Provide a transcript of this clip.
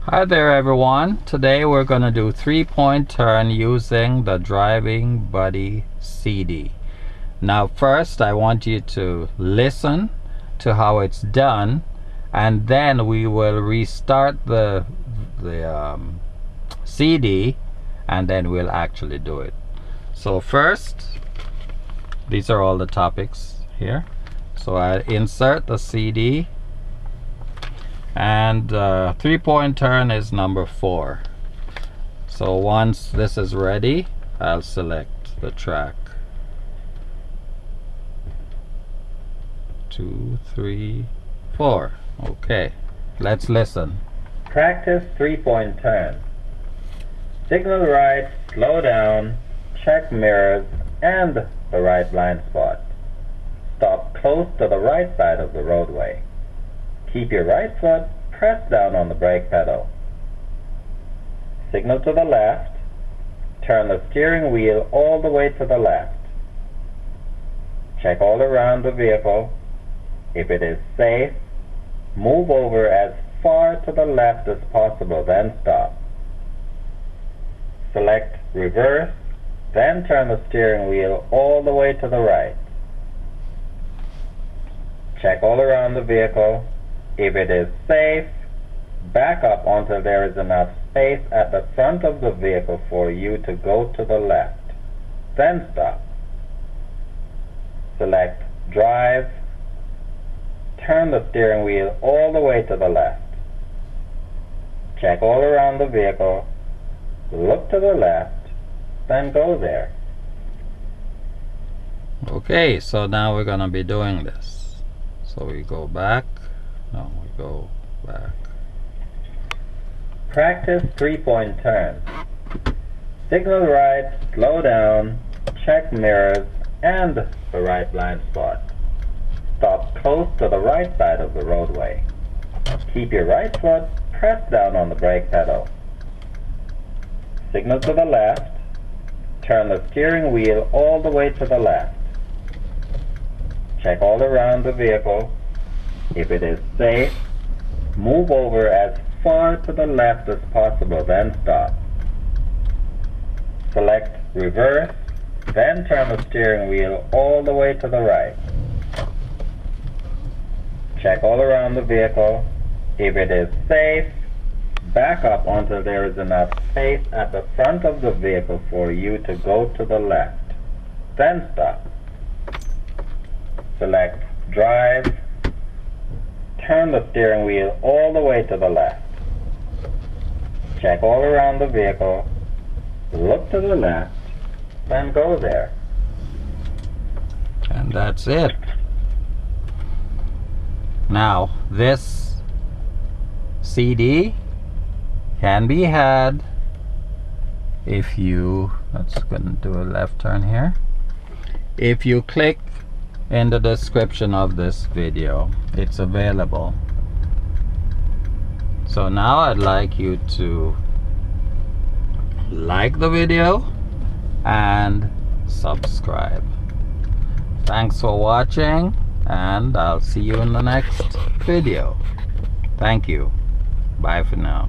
Hi there everyone. Today we're going to do 3-point turn using the Driving Buddy CD. Now first I want you to listen to how it's done, and then we will restart the CD and then we'll actually do it. So first, these are all the topics here. So I insert the CD, and 3-point turn is number 4. So once this is ready, I'll select the track. 2, 3, 4. Okay, let's listen. Practice 3-point turn. Signal right, slow down, check mirrors and the right blind spot. Stop close to the right side of the roadway. Keep your right foot pressed down on the brake pedal. Signal to the left. Turn the steering wheel all the way to the left. Check all around the vehicle. If it is safe, move over as far to the left as possible, then stop. Select reverse, then turn the steering wheel all the way to the right. Check all around the vehicle. If it is safe, back up until there is enough space at the front of the vehicle for you to go to the left. Then stop. Select drive. Turn the steering wheel all the way to the left. Check all around the vehicle. Look to the left, then go there. Okay, so now we're gonna be doing this. So we go back. No, we go back. Practice 3-point turn. Signal right, slow down, check mirrors and the right blind spot. Stop close to the right side of the roadway. Keep your right foot pressed down on the brake pedal. Signal to the left. Turn the steering wheel all the way to the left. Check all around the vehicle. If it is safe, move over as far to the left as possible, then stop. Select reverse, then turn the steering wheel all the way to the right. Check all around the vehicle. If it is safe, back up until there is enough space at the front of the vehicle for you to go to the left. Then stop. Select drive. Turn the steering wheel all the way to the left. Check all around the vehicle. Look to the left, then go there. And that's it. Now, this CD can be had if you, let's go and do a left turn here. If you click in the description of this video, it's available. So now I'd like you to like the video and subscribe. Thanks for watching, and I'll see you in the next video. Thank you. Bye for now.